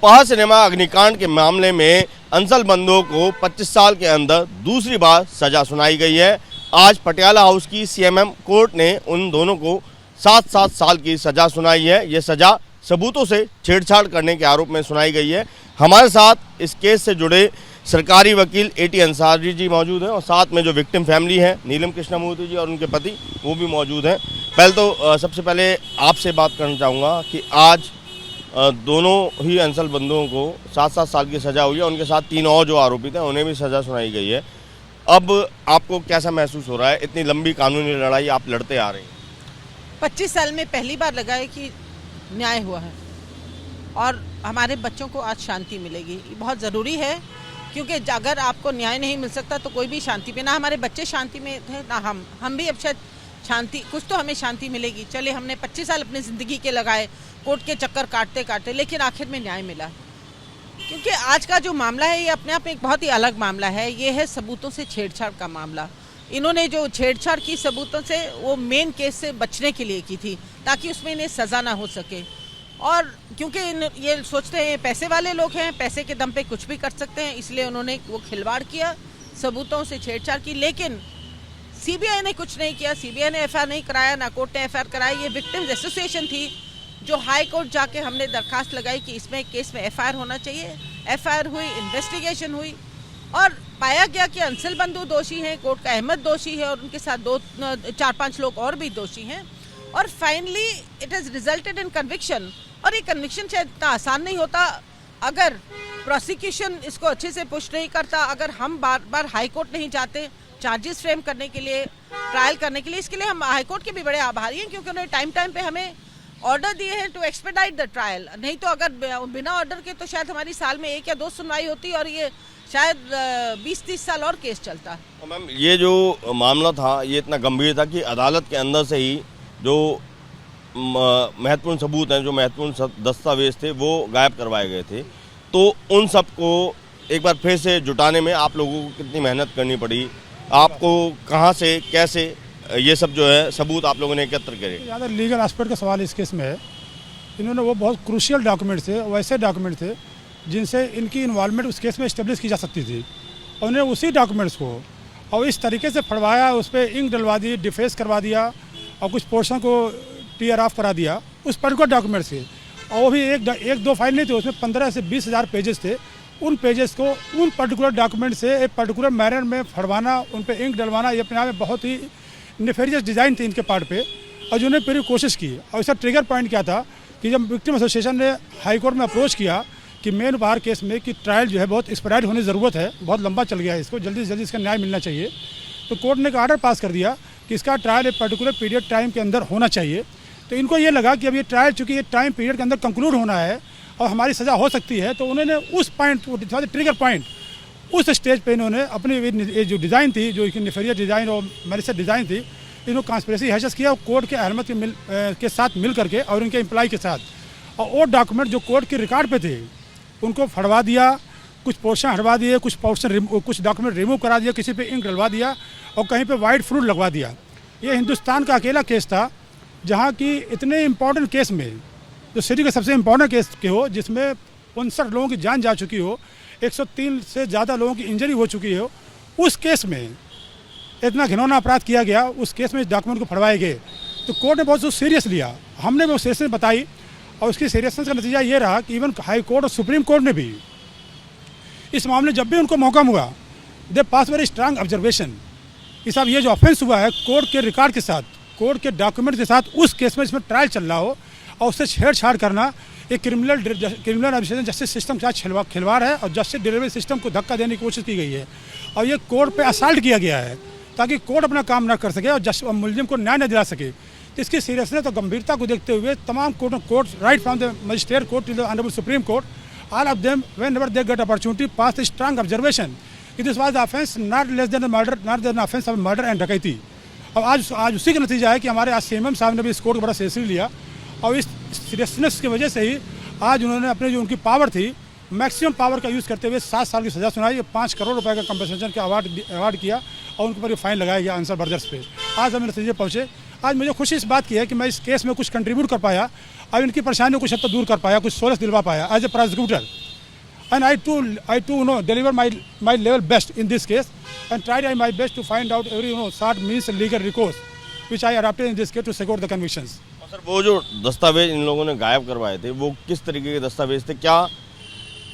उपहार सिनेमा अग्निकांड के मामले में अंसल बंधुओं को 25 साल के अंदर दूसरी बार सजा सुनाई गई है। आज पटियाला हाउस की सीएमएम कोर्ट ने उन दोनों को 7-7 साल की सजा सुनाई है। ये सजा सबूतों से छेड़छाड़ करने के आरोप में सुनाई गई है। हमारे साथ इस केस से जुड़े सरकारी वकील एटी अंसारी जी मौजूद हैं और साथ में जो विक्टिम फैमिली है नीलम कृष्णमूर्ति जी और उनके पति वो भी मौजूद हैं। पहले तो सबसे पहले आपसे बात करना चाहूँगा कि आज दोनों ही अंसल बंधुओं को 7-7 साल की सज़ा हुई है। उनके साथ 3 और जो आरोपित हैं उन्हें भी सज़ा सुनाई गई है। अब आपको कैसा महसूस हो रहा है? इतनी लंबी कानूनी लड़ाई आप लड़ते आ रहे हैं। 25 साल में पहली बार लगा है कि न्याय हुआ है और हमारे बच्चों को आज शांति मिलेगी। ये बहुत ज़रूरी है क्योंकि अगर आपको न्याय नहीं मिल सकता तो कोई भी शांति में, ना हमारे बच्चे शांति में थे ना हम भी अब शायद शांति, कुछ तो हमें शांति मिलेगी। चले हमने 25 साल अपनी ज़िंदगी के लगाए कोर्ट के चक्कर काटते काटते, लेकिन आखिर में न्याय मिला। क्योंकि आज का जो मामला है ये अपने आप में एक बहुत ही अलग मामला है। ये है सबूतों से छेड़छाड़ का मामला। इन्होंने जो छेड़छाड़ की सबूतों से वो मेन केस से बचने के लिए की थी ताकि उसमें इन्हें सज़ा ना हो सके। और क्योंकि ये सोचते हैं पैसे वाले लोग हैं, पैसे के दम पे कुछ भी कर सकते हैं, इसलिए उन्होंने वो खिलवाड़ किया, सबूतों से छेड़छाड़ की। लेकिन सीबीआई ने कुछ नहीं किया, सीबीआई ने एफआईआर नहीं कराया, ना कोर्ट ने एफआईआर कराई। ये विक्टिम्स एसोसिएशन थी जो हाई कोर्ट जाके हमने दरखास्त लगाई कि इसमें केस में एफआईआर होना चाहिए। एफआईआर हुई, इन्वेस्टिगेशन हुई और पाया गया कि अंसल बंधु दोषी हैं, कोर्ट का अहमद दोषी है और उनके साथ 4-5 लोग और भी दोषी हैं। और finally it has resulted in conviction. और ये कन्विक्शन शायद इतना आसान नहीं होता अगर प्रोसिक्यूशन इसको अच्छे से पुश नहीं करता, अगर हम बार बार हाई कोर्ट नहीं जाते चार्जेस फ्रेम करने के लिए, ट्रायल करने के लिए। इसके लिए हम हाई कोर्ट के भी बड़े आभारी हैं क्योंकि उन्होंने टाइम पे हमें ऑर्डर दिए हैं टू एक्सपेडाइट द ट्रायल। नहीं तो अगर बिना ऑर्डर के तो शायद हमारी साल में 1 या 2 सुनवाई होती और ये शायद 20-30 साल और केस चलता। मैम, ये जो मामला था ये इतना गंभीर था कि अदालत के अंदर से ही जो महत्वपूर्ण सबूत हैं, जो महत्वपूर्ण दस्तावेज थे वो गायब करवाए गए थे। तो उन सब को एक बार फिर से जुटाने में आप लोगों को कितनी मेहनत करनी पड़ी? आपको कहाँ से कैसे ये सब जो है सबूत आप लोगों ने एकत्र करे? ज़्यादा लीगल एस्पेक्ट का सवाल इस केस में है। इन्होंने वो बहुत क्रूशियल डॉक्यूमेंट थे, वैसे डॉक्यूमेंट थे जिनसे इनकी इन्वॉल्वमेंट उस केस में इस्टेब्लिश की जा सकती थी। और उन्होंने उसी डॉक्यूमेंट्स को और इस तरीके से फड़वाया, उस पर इंक डलवा दी, डिफेस करवा दिया और कुछ पोर्शन को टीयर ऑफ करा दिया उस पर्टिकुलर डॉक्यूमेंट से। और वो भी एक दो फाइल नहीं थे, उसमें 15 से 20 हज़ार पेजेस थे। उन पेजेस को उन पर्टिकुलर डॉक्यूमेंट से एक पर्टिकुलर मैनर में फड़वाना, उन पर इंक डलवाना, ये अपने आप में बहुत ही नेफेरियस डिज़ाइन थी इनके पार्ट पे। और जिन्होंने पूरी कोशिश की। और इसका ट्रिगर पॉइंट क्या था कि जब विक्टिम एसोसिएशन ने हाई कोर्ट में अप्रोच किया कि मेन उपहार केस में कि ट्रायल जो है बहुत एक्सपेडाइट होने की ज़रूरत है, बहुत लंबा चल गया है, इसको जल्दी से जल्दी इसका न्याय मिलना चाहिए। तो कोर्ट ने एक आर्डर पास कर दिया कि इसका ट्रायल एक पर्टिकुलर पीरियड टाइम के अंदर होना चाहिए। तो इनको ये लगा कि अब ये ट्रायल चूँकि ये टाइम पीरियड के अंदर कंक्लूड होना है और हमारी सज़ा हो सकती है, तो उन्होंने उस पॉइंट ट्रिगर पॉइंट उस स्टेज पे इन्होंने अपनी जो डिज़ाइन थी, जो नेफेरियस डिज़ाइन और मैलिशियस डिज़ाइन थी, इन्होंने कॉन्स्पिरेसी हैशेस किया कोर्ट के अहमद के साथ मिल करके और उनके एम्प्लॉय के साथ। और वो डॉक्यूमेंट जो कोर्ट के रिकॉर्ड पे थे उनको फड़वा दिया, कुछ पोर्शन हटवा दिए, कुछ डॉक्यूमेंट रिमूव करा दिया, किसी पे इंक डलवा दिया और कहीं पे वाइट फ्रूट लगवा दिया। ये हिंदुस्तान का अकेला केस था जहाँ की इतने इम्पोर्टेंट केस में, जो सिटी का सबसे इम्पोर्टेंट केस के हो, जिसमें 59 लोगों की जान जा चुकी हो, 103 से ज़्यादा लोगों की इंजरी हो चुकी हो, उस केस में इतना घिनौना अपराध किया गया, उस केस में इस डॉक्यूमेंट को फड़वाए गए। तो कोर्ट ने बहुत सीरियस लिया, हमने वो सीरियसनेस बताई और उसकी सीरियसनेस का नतीजा ये रहा कि इवन हाई कोर्ट और सुप्रीम कोर्ट ने भी इस मामले जब भी उनको मौका मिला, दे पास वेरी स्ट्रांग ऑब्जर्वेशन कि साहब ये जो ऑफेंस हुआ है कोर्ट के रिकॉर्ड के साथ, कोर्ट के डॉक्यूमेंट के साथ, उस केस में इसमें ट्रायल चल रहा हो और उससे छेड़छाड़ करना एक क्रिमिनल एडमिनिस्ट्रेशन जस्टिस सिस्टम के साथ खिलवाड़ है और जस्टिस डिलीवरी सिस्टम को धक्का देने की कोशिश की गई है। और ये कोर्ट पे असल्ट किया गया है ताकि कोर्ट अपना काम ना कर सके और मुलजिम को न्याय न दिला सके। तो इसकी सीरियसनेस और गंभीरता को देखते हुए तमाम court right from the magistrate court to the honourable supreme court, all of them whenever they get opportunity pass a strong observation it is was the offense not less than a murder, not than offense of murder and डकैती। अब आज उसी का नतीजा है कि हमारे आज सीएमएम साहब ने भी इस कोर्ट को बड़ा सीरियसली लिया और इस सीरियसनेस की वजह से ही आज उन्होंने अपने जो उनकी पावर थी मैक्सिमम पावर का यूज़ करते हुए 7 साल की सज़ा सुनाई, 5 करोड़ रुपए का कंपनसेशन का अवार्ड किया और उनके ऊपर ये फाइन लगाया गया अंसर ब्रदर्स पे। आज हम नतीजे पहुँचे। आज मुझे खुशी इस बात की है कि मैं इस केस में कुछ कंट्रीब्यूट कर पाया अब इनकी परेशानियों को कुछ हद तक दूर कर पाया, कुछ सोलस दिलवा पाया as a prosecutor. And I too deliver my level best in this case and tried my best to find out every short means legal recourse which I adopted in this case to secure the convictions. Sir वो जो दस्तावेज इन लोगों ने गायब करवाए थे वो किस तरीके के दस्तावेज थे? क्या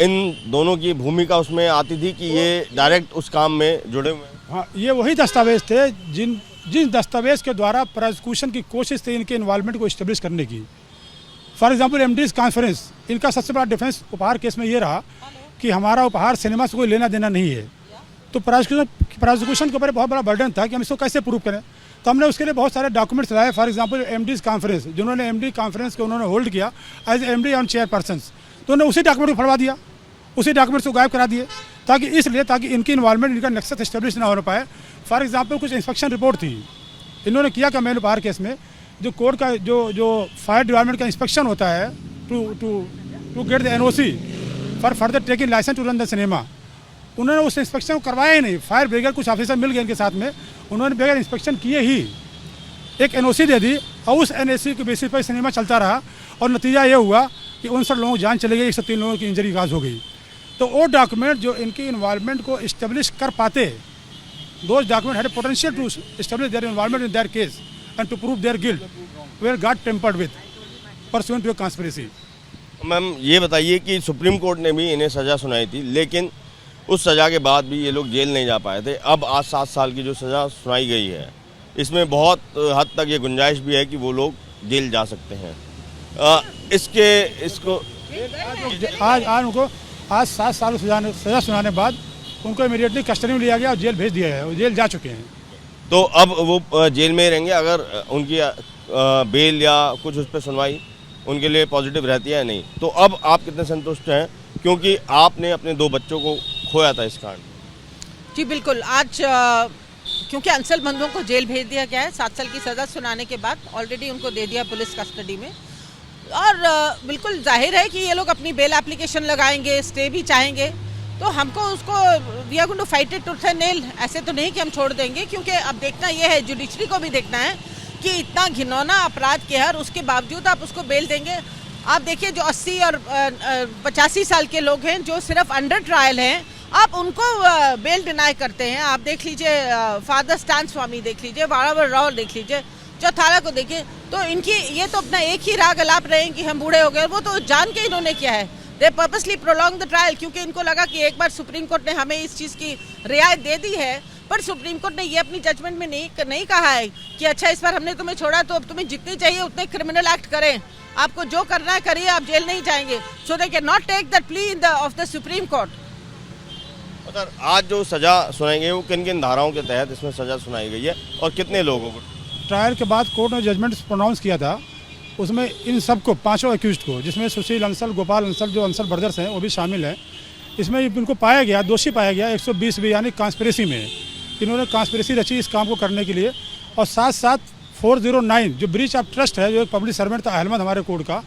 इन दोनों की भूमिका उसमें आती थी कि ये डायरेक्ट उस काम में जुड़े हुए हैं? हाँ, ये वही दस्तावेज थे जिन दस्तावेज के द्वारा प्रोसिक्यूशन की कोशिश थी इनके इन्वॉल्वमेंट को इस्टेब्लिश करने की। फॉर एग्जाम्पल MD's कॉन्फ्रेंस, इनका सबसे बड़ा डिफेंस उपहार केस में ये रहा कि हमारा उपहार सिनेमा से कोई लेना देना नहीं है। तो प्रोसिक्यूशन के ऊपर बहुत बड़ा बर्डन था कि हम इसको कैसे प्रूव करें। तो हमने उसके लिए बहुत सारे डॉक्यूमेंट्स लाए। फॉर एग्जांपल MD's कॉन्फ्रेंस, जिन्होंने MD कॉन्फ्रेंस को उन्होंने होल्ड किया एज MD ऑन चेयरपर्सन, तो उन्होंने उसी डॉक्यूमेंट को फड़वा दिया, उसी डॉक्यूमेंट्स को गायब करा दिए ताकि इनकी इन्वॉल्वमेंट, इनका नेक्सस एस्टेब्लिश ना हो पाए। फॉर एग्जाम्पल कुछ इंस्पेक्शन रिपोर्ट थी इन्होंने किया का मेन उपहार केस में, जो कोर्ट का जो फायर डिपार्टमेंट का इंस्पेक्शन होता है to get the NOC for further taking licence to run the cinema, उन्होंने उस इंस्पेक्शन को करवाया ही नहीं। फायर ब्रिगेड कुछ ऑफिसर मिल गए इनके साथ में, उन्होंने बगैर इंस्पेक्शन किए ही एक NOC दे दी और उस NOC के बेसिस पर सिनेमा चलता रहा और नतीजा ये हुआ कि 59 लोगों की जान चली गई, 103 लोगों की इंजरी काज हो गई। तो वो डॉक्यूमेंट जो इनकी इन्वॉल्वमेंट को इस्टेब्लिश कर पाते, those document had potential to establish their involvement in their case and to prove their guilt were got tampered with pursuant to a conspiracy. Ma'am ये बताइए कि सुप्रीम कोर्ट ने भी इन्हें सज़ा सुनाई थी, लेकिन उस सज़ा के बाद भी ये लोग जेल नहीं जा पाए थे। अब आज 7 साल की जो सज़ा सुनाई गई है, इसमें बहुत हद तक ये गुंजाइश भी है कि वो लोग जेल जा सकते हैं। आज 7 साल सज़ा सुनाने बाद उनको इमीडिएटली कस्टडी में लिया गया और जेल भेज दिया है, वो जेल जा चुके हैं। तो अब वो जेल में ही रहेंगे? अगर उनकी बेल या कुछ उस पर सुनवाई उनके लिए पॉजिटिव रहती है या नहीं? तो अब आप कितने संतुष्ट हैं, क्योंकि आपने अपने 2 बच्चों को खोया था इस कांड? जी बिल्कुल, आज क्योंकि अंसल बंधुओं को जेल भेज दिया गया है 7 साल की सज़ा सुनाने के बाद, ऑलरेडी उनको दे दिया पुलिस कस्टडी में, और बिल्कुल जाहिर है कि ये लोग अपनी बेल एप्लीकेशन लगाएंगे, स्टे भी चाहेंगे। तो हमको उसको we are going to fight it tooth and nail, ऐसे तो नहीं कि हम छोड़ देंगे, क्योंकि अब देखना ये है, जुडिशरी को भी देखना है कि इतना घिनौना अपराध किया है और उसके बावजूद आप उसको बेल देंगे। आप देखिए जो 80 और 85 साल के लोग हैं जो सिर्फ अंडर ट्रायल हैं, आप उनको बेल डिनाई करते हैं। आप देख लीजिए फादर स्टान स्वामी देख लीजिए, वारावर राव देख लीजिए, चौथाला को देखिए। तो इनकी ये तो अपना एक ही राग अलाप रहे हैं कि हम बूढ़े हो गए, वो तो जान के इन्होंने किया है। दे पर्पसली प्रोलॉन्ग द ट्रायल, क्योंकि इनको लगा कि एक बार सुप्रीम कोर्ट ने हमें इस चीज़ की रियायत दे दी है, पर सुप्रीम कोर्ट ने ये अपनी जजमेंट में नहीं कहा है कि अच्छा इस बार हमने तुम्हें छोड़ा तो अब तुम्हें जितनी चाहिए उतने क्रिमिनल एक्ट करें, आपको जो करना है करिए, आप जेल नहीं जाएंगे। So they can not take that plea of the supreme court. Sir आज जो सज़ा सुनाई गई वो किन किन धाराओं के तहत इसमें सज़ा सुनाई गई है और कितने लोगों को? ट्रायल के बाद कोर्ट ने जजमेंट प्रोनाउंस किया था, उसमें इन सबको 5 एक्यूज्ड को, जिसमें सुशील अंसल, गोपाल अंसल, जो अंसल ब्रदर्स हैं वो भी शामिल हैं, इसमें इनको पाया गया, दोषी पाया गया 120 भी, यानी कॉन्स्पिरेसी में इन्होंने कॉन्स्पिरेसी रची इस काम को करने के लिए। और साथ साथ 409 जो ब्रीच ऑफ ट्रस्ट है, जो एक पब्लिक सर्वेंट था अहमद हमारे कोर्ट का,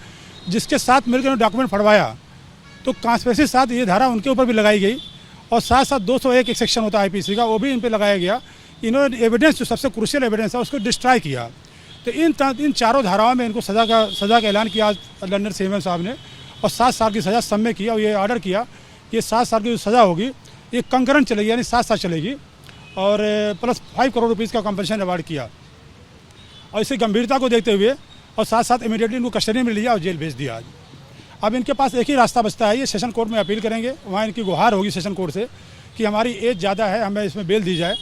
जिसके साथ मिलकर उन्होंने डॉक्यूमेंट फड़वाया, तो कॉन्स्पिरेसी साथ ये धारा उनके ऊपर भी लगाई गई। और साथ साथ 201 एक सेक्शन होता है IPC का, वो भी इन पर लगाया गया। इन्होंने एविडेंस, जो सबसे क्रूशियल एविडेंस है, उसको डिस्ट्रॉय किया। तो इन चारों धाराओं में इनको सज़ा का ऐलान किया आज लंदन CMM साहब ने, और 7 साल की सज़ा सब में किया। और ये ऑर्डर किया कि 7 साल की जो सज़ा होगी ये कंकरेंट चलेगी, यानी 7 साल चलेगी, और प्लस 5 करोड़ रुपीज़ का कंपनसेशन अवार्ड किया। और इसी गंभीरता को देखते हुए और साथ साथ इमीडिएटली इनको कस्टडी में लिया और जेल भेज दिया आज। अब इनके पास एक ही रास्ता बचता है, ये सेशन कोर्ट में अपील करेंगे, वहाँ इनकी गुहार होगी सेशन कोर्ट से कि हमारी एज ज़्यादा है, हमें इसमें बेल दी जाए।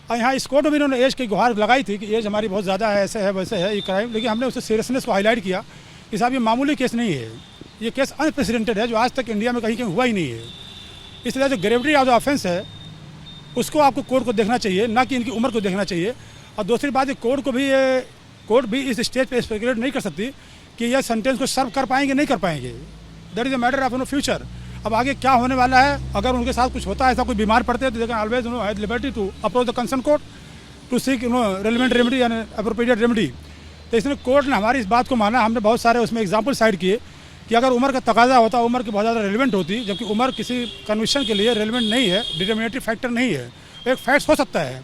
और यहाँ इस कोर्ट में भी इन्होंने एज की गुहार लगाई थी कि एज हमारी बहुत ज़्यादा है, ऐसे है वैसे है ये क्राइम, लेकिन हमने उससे सीरियसनेस को हाईलाइट किया कि साहब ये मामूली केस नहीं है, ये केस अनप्रेसिडेंटेड है, जो आज तक इंडिया में कहीं हुआ ही नहीं है। इसलिए जो ग्रेविटी ऑफ द ऑफेंस है उसको आपको कोर्ट को देखना चाहिए, ना कि इनकी उम्र को देखना चाहिए। और दूसरी बात, कोर्ट भी इस स्टेज पे स्पेकुलेट नहीं कर सकती कि यह सेंटेंस को सर्व कर पाएंगे नहीं कर पाएंगे। That is a matter of future. अब आगे क्या होने वाला है, अगर उनके साथ कुछ होता है, ऐसा कोई बीमार पड़ते हैं, तो they can always have liberty to approach the concern court to seek relevant remedy and appropriate remedy. तो इसमें कोर्ट ने हमारी इस बात को माना। हमने बहुत सारे उसमें एग्जाम्पल साइड किए कि अगर उम्र का तकाजा होता, उम्र की बहुत ज़्यादा रेलिवेंट होती, जबकि उम्र किसी कन्विक्शन के लिए रेलिवेंट नहीं है, डिटर्मिनेटिव फैक्टर नहीं है, एक फैक्ट हो सकता है,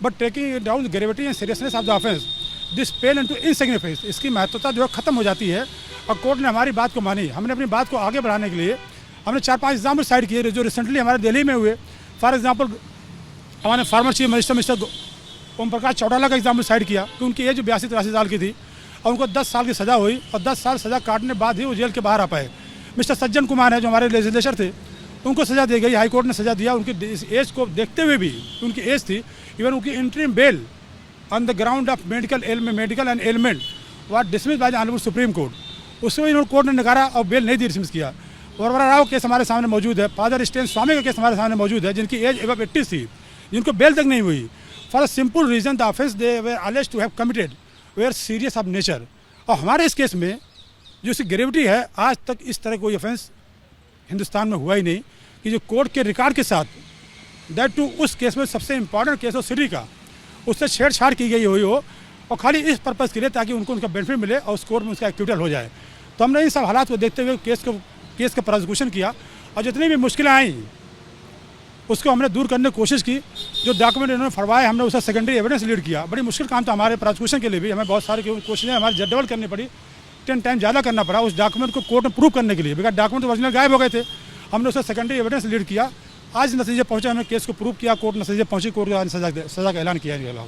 but taking down the gravity and seriousness of the offence this pale into insignificance, इसकी महत्वता जो है ख़त्म हो जाती है और कोर्ट ने हमारी बात को मानी। हमने अपनी बात को आगे बढ़ाने के लिए हमने 4-5 एग्जाम्पल साइड किए जो रिसेंटली हमारे दिल्ली में हुए। फॉर एग्जाम्पल हमारे former chief magistrate mister Om Prakash Chautala का एग्जाम्पल साइड किया कि उनकी एज 82-83 साल की थी और उनको 10 साल की सज़ा हुई और 10 साल सज़ा काटने बाद ही वो जेल के बाहर आ पाए। मिस्टर सज्जन कुमार है जो हमारे लेजिस्लेचर थे, उनको सज़ा दी गई, हाई कोर्ट ने सज़ा दिया। उनकी इस एज को देखते हुए भी, उनकी एज थी, इवन उनकी interim bell on the ground of medical and element was dismiss by the honourable supreme court. उसमें इन्होंने कोर्ट ने नकारा और बेल नहीं दी, डिसमिस किया। वरवरा राव केस हमारे सामने मौजूद है, फादर स्टेन स्वामी का केस हमारे सामने मौजूद है, जिनकी एज एबव 80 थी, जिनको बेल तक नहीं हुई। For a simple reason the offence they were alleged to have committed were serious of nature. और हमारे इस केस में जो इसकी ग्रेविटी है, आज तक इस तरह कोई ऑफेंस हिंदुस्तान में हुआ ही नहीं कि जो कोर्ट के रिकॉर्ड के साथ, दैट टू उस केस में सबसे इंपॉर्टेंट केस हो सिटी का, उससे छेड़छाड़ की गई हुई हो और खाली इस पर्पज़ के लिए ताकि उनको उनका बेनिफिट मिले और उस कोर्ट में उसका एक्टिविटल हो जाए। तो हमने इन सब हालात को देखते हुए केस का प्रोसिक्यूशन किया और जितनी भी मुश्किलें आई उसको हमने दूर करने की कोशिश की। जो डॉक्यूमेंट इन्होंने फड़वाए हमने उसका सेकेंडरी एविडेंस लीड किया। बड़ी मुश्किल काम था हमारे प्रोसिक्यूशन के लिए भी, हमें बहुत सारी कोशिशें हमारी डबल करनी पड़ी, 10 टाइम ज़्यादा करना पड़ा उस डॉक्यूमेंट को कोर्ट में प्रूव करने के लिए, बिकॉज डॉक्यूमेंट ओरिजिनल गायब हो गए थे। हमने उसका सेकेंडरी एविडेंस लीड किया, आज नतीजे पहुँचे, हमने केस को प्रूव किया, कोर्ट नतीजे पहुँची, कोर्ट ने सज़ा का ऐलान किया।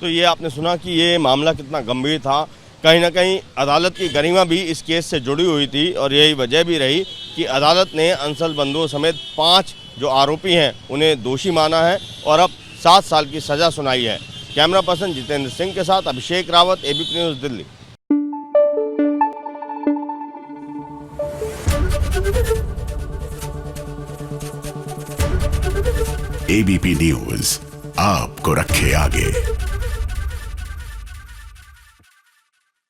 तो ये आपने सुना कि ये मामला कितना गंभीर था। कहीं ना कहीं अदालत की गरिमा भी इस केस से जुड़ी हुई थी और यही वजह भी रही कि अदालत ने अंसल बंधुओं समेत 5 जो आरोपी हैं उन्हें दोषी माना है और अब 7 साल की सज़ा सुनाई है। कैमरा पर्सन जितेंद्र सिंह के साथ Abhishek Rawat, ABP news, Delhi. ABP news आपको रखे आगे।